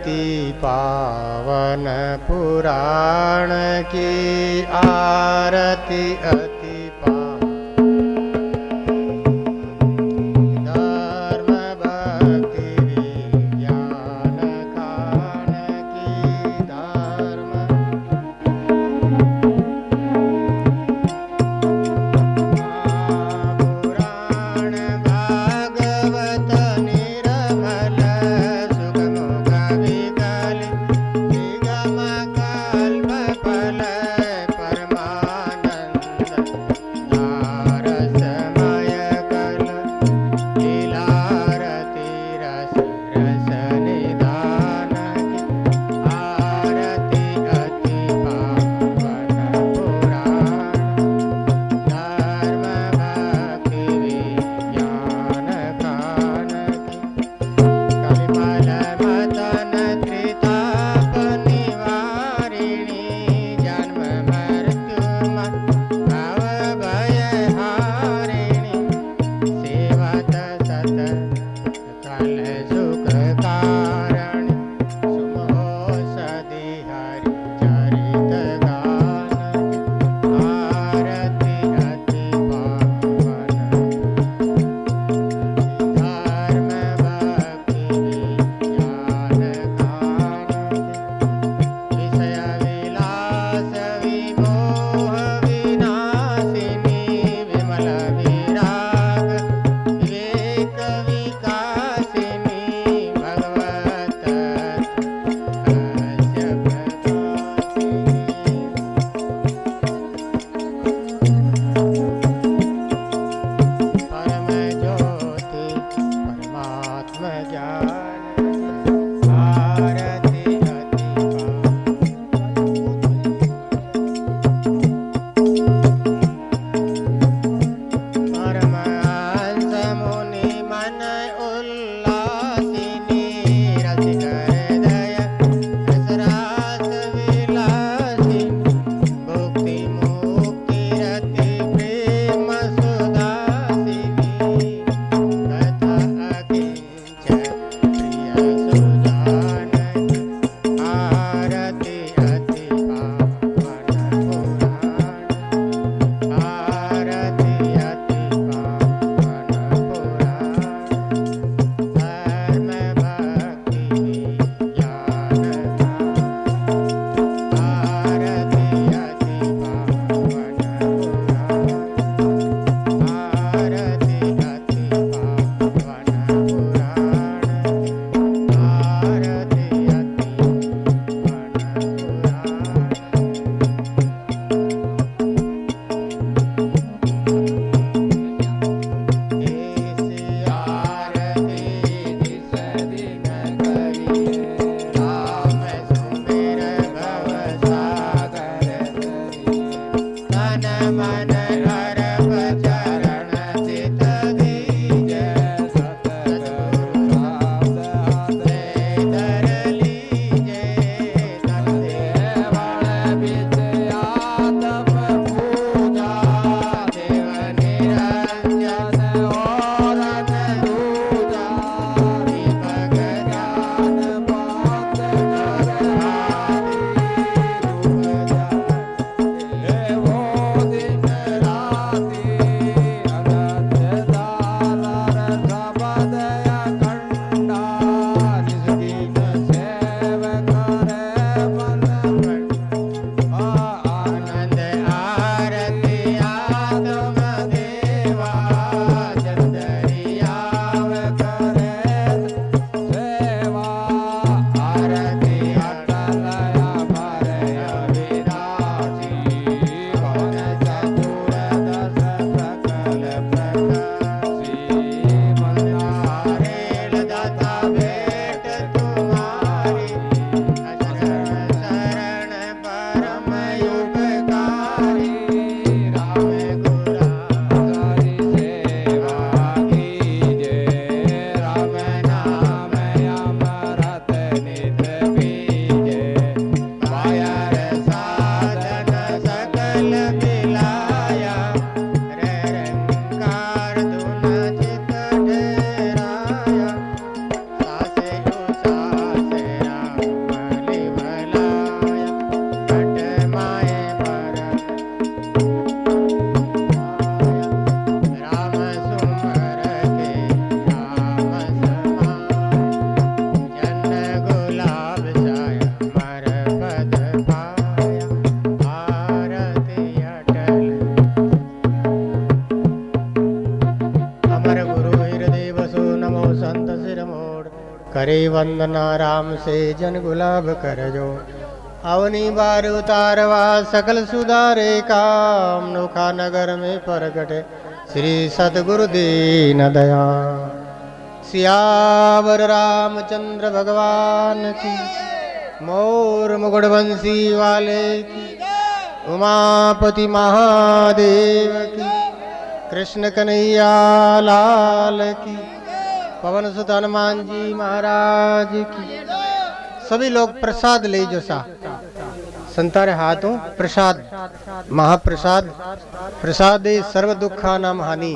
अति पावन पुराण की आरती अति धर्म भक्ति विज्ञान खान की धर्म पुराण भागवत निर्मल सुगम कविकल निगम कल्प फल परमानंद करे वंदना राम से जन गुलाब कर जो। अवनी बार उतारवा सकल सुधारे काम, नोखा नगर में प्रगटे श्री सतगुरु दीन दया। सियावर रामचंद्र भगवान की, मोर मुकुट बंसी वाले की, उमापति महादेव की, कृष्ण कन्हैया लाल की, पवन सुत हनुमान जी महाराज की। सभी लोग प्रसाद ले जो सा संतारे हाथों प्रसाद, महाप्रसाद। प्रसादे सर्व दुखा नाम हानि।